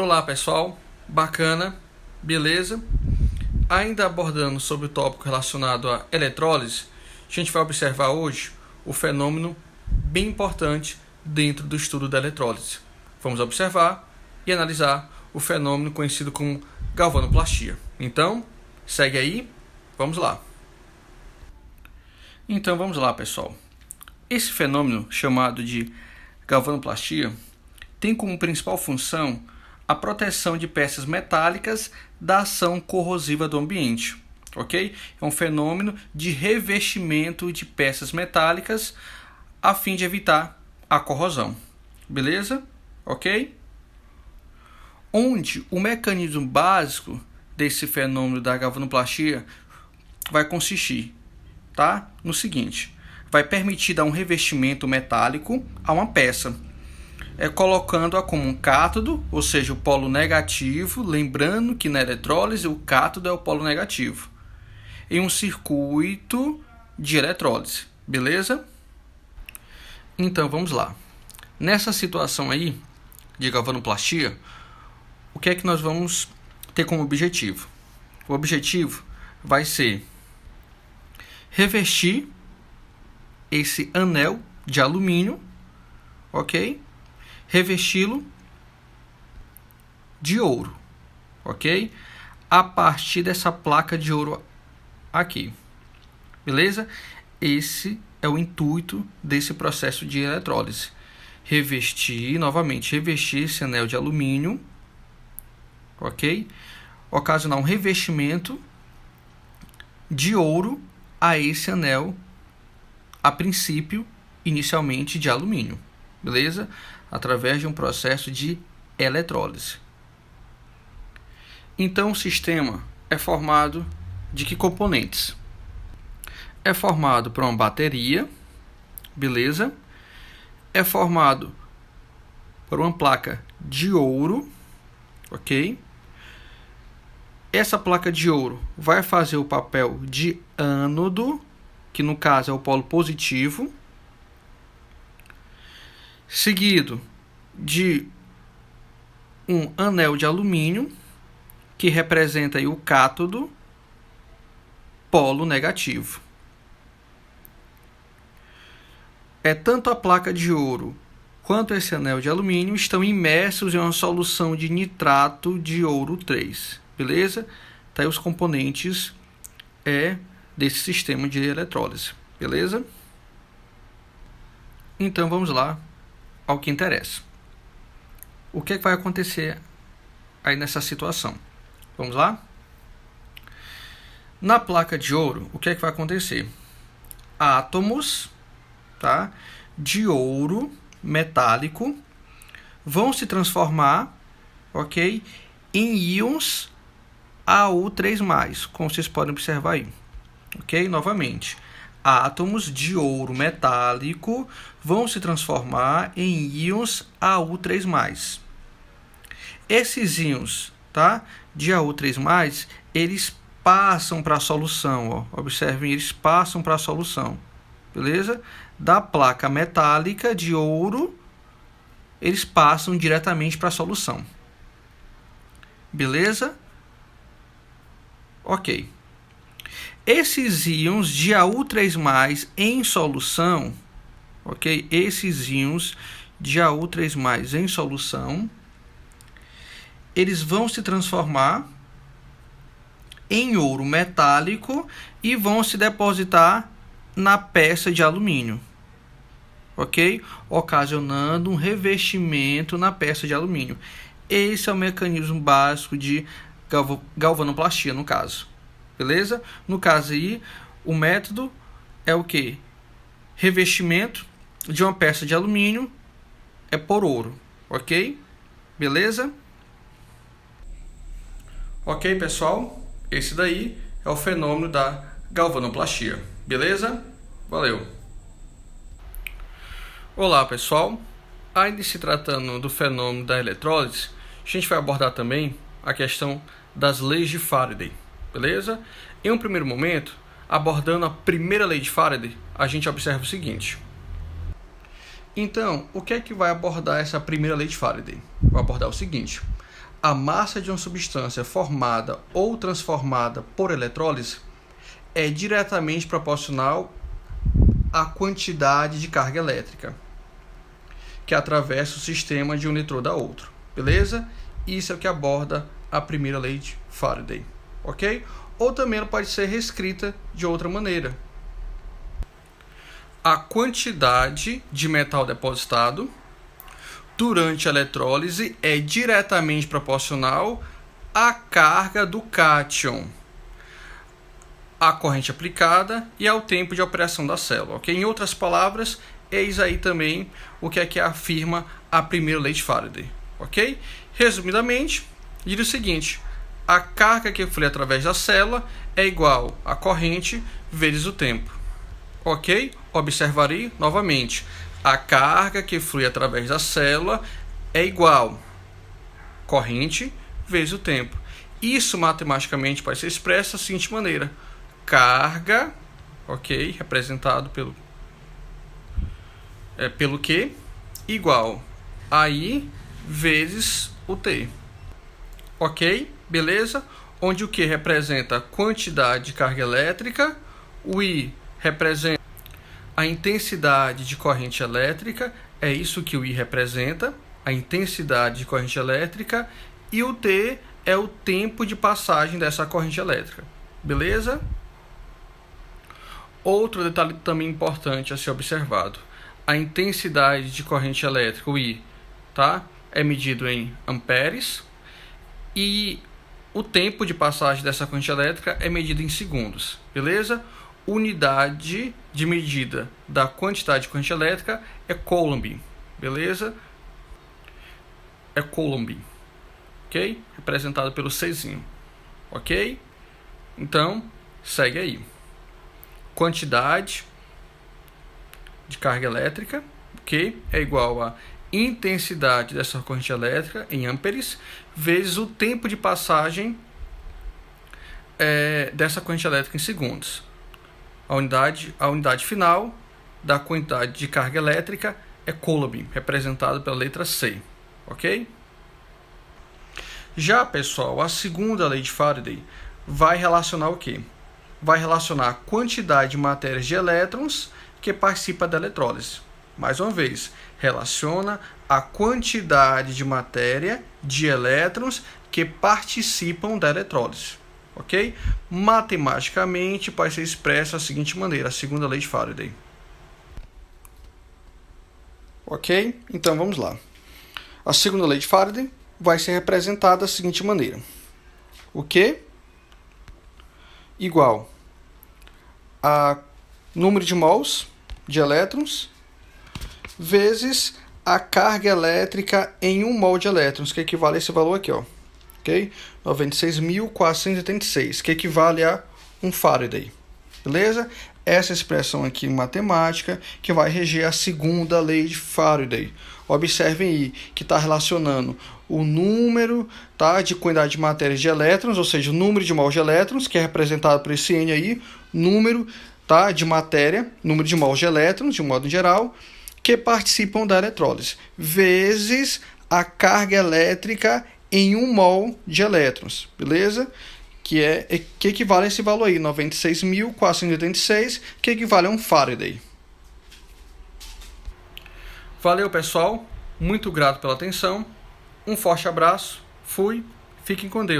Olá pessoal, bacana, beleza? Ainda abordando sobre o tópico relacionado à eletrólise, a gente vai observar hoje o fenômeno bem importante dentro do estudo da eletrólise. Vamos observar e analisar o fenômeno conhecido como galvanoplastia. Então, segue aí, vamos lá. Então vamos lá pessoal. Esse fenômeno chamado de galvanoplastia tem como principal função a proteção de peças metálicas da ação corrosiva do ambiente, ok? É um fenômeno de revestimento de peças metálicas a fim de evitar a corrosão, beleza? Ok? Onde o mecanismo básico desse fenômeno da galvanoplastia vai consistir, tá? No seguinte, vai permitir dar um revestimento metálico a uma peça, colocando-a como um cátodo, ou seja, o polo negativo, lembrando que na eletrólise o cátodo é o polo negativo, em um circuito de eletrólise, beleza? Então vamos lá. Nessa situação aí de galvanoplastia, o que é que nós vamos ter como objetivo? O objetivo vai ser revestir esse anel de alumínio, ok? Revesti-lo de ouro, ok? A partir dessa placa de ouro aqui, beleza? Esse é o intuito desse processo de eletrólise. Revestir esse anel de alumínio, ok? Ocasionar um revestimento de ouro a esse anel, a princípio, inicialmente de alumínio, beleza? Através de um processo de eletrólise. Então o sistema é formado de que componentes? É formado por uma bateria, beleza? É formado por uma placa de ouro, ok? Essa placa de ouro vai fazer o papel de ânodo, que no caso é o polo positivo, seguido de um anel de alumínio, que representa aí o cátodo, polo negativo. Tanto a placa de ouro quanto esse anel de alumínio estão imersos em uma solução de nitrato de ouro 3, beleza? Tá aí os componentes desse sistema de eletrólise, beleza? Então vamos lá ao que interessa. O que vai acontecer aí nessa situação? Vamos lá? Na placa de ouro, o que vai acontecer? Átomos, tá, de ouro metálico vão se transformar, ok, em íons Au3+, como vocês podem observar aí, ok? Novamente, átomos de ouro metálico vão se transformar em íons Au3+. Esses íons, tá, de Au3+, eles passam para a solução, ó. Observem, eles passam para a solução, beleza? Da placa metálica de ouro, eles passam diretamente para a solução, beleza? Ok. Esses íons de Au3+ em solução, ok? Esses íons de Au3+ em solução, eles vão se transformar em ouro metálico e vão se depositar na peça de alumínio, ok? Ocasionando um revestimento na peça de alumínio. Esse é o mecanismo básico de galvanoplastia, no caso, beleza? No caso aí, o método é o que? Revestimento de uma peça de alumínio por ouro, ok? Beleza? Ok, pessoal? Esse daí é o fenômeno da galvanoplastia, beleza? Valeu! Olá, pessoal! Ainda se tratando do fenômeno da eletrólise, a gente vai abordar também a questão das leis de Faraday, beleza? Em um primeiro momento, abordando a primeira lei de Faraday, a gente observa o seguinte. Então, o que é que vai abordar essa primeira lei de Faraday? Vai abordar o seguinte. a massa de uma substância formada ou transformada por eletrólise é diretamente proporcional à quantidade de carga elétrica que atravessa o sistema de um eletrodo a outro. Beleza? Isso é o que aborda a primeira lei de Faraday. Ok? Ou também ela pode ser reescrita de outra maneira. A quantidade de metal depositado durante a eletrólise é diretamente proporcional à carga do cátion, à corrente aplicada e ao tempo de operação da célula. Okay? Em outras palavras, eis aí também o que é que afirma a primeira lei de Faraday. Okay? Resumidamente, diz o seguinte: a carga que flui através da célula é igual à corrente vezes o tempo. Ok? Observarei novamente. A carga que flui através da célula é igual à corrente vezes o tempo. Isso matematicamente pode ser expresso da seguinte maneira: carga, ok, representado pelo Q, igual a I vezes o T. Ok? Beleza? Onde o Q representa a quantidade de carga elétrica, o I representa a intensidade de corrente elétrica, é isso que o I representa, a intensidade de corrente elétrica, e o T é o tempo de passagem dessa corrente elétrica. Beleza? Outro detalhe também importante a ser observado: a intensidade de corrente elétrica, o I, tá? É medido em amperes, e o tempo de passagem dessa corrente elétrica é medido em segundos. Beleza? Unidade de medida da quantidade de corrente elétrica é Coulomb. Beleza? É Coulomb. Ok? Representado pelo Czinho. Ok? Então, segue aí. Quantidade de carga elétrica, ok? É igual a intensidade dessa corrente elétrica em amperes vezes o tempo de passagem dessa corrente elétrica em segundos. A unidade final da quantidade de carga elétrica é Coulomb, representado pela letra C. Ok? Já, pessoal, a segunda lei de Faraday vai relacionar o quê? Vai relacionar a quantidade de matérias de elétrons que participa da eletrólise. Mais uma vez, relaciona a quantidade de matéria de elétrons que participam da eletrólise. Ok? Matematicamente pode ser expressa da seguinte maneira: a segunda lei de Faraday. Ok? Então vamos lá. A segunda lei de Faraday vai ser representada da seguinte maneira: o Q igual a número de mols de elétrons vezes a carga elétrica em 1 mol de elétrons, que equivale a esse valor aqui, ó. Ok? 96.486, que equivale a 1 Faraday. Beleza? Essa expressão aqui matemática que vai reger a segunda lei de Faraday. Observem aí que está relacionando o número, tá, de quantidade de matéria de elétrons, ou seja, o número de mols de elétrons, que é representado por esse N aí, número, tá, de matéria, número de mols de elétrons, de um modo geral, que participam da eletrólise, vezes a carga elétrica em 1 mol de elétrons, beleza? Que equivale a esse valor aí, 96.486, que equivale a 1 Faraday. Valeu, pessoal. Muito grato pela atenção. Um forte abraço. Fui. Fiquem com Deus.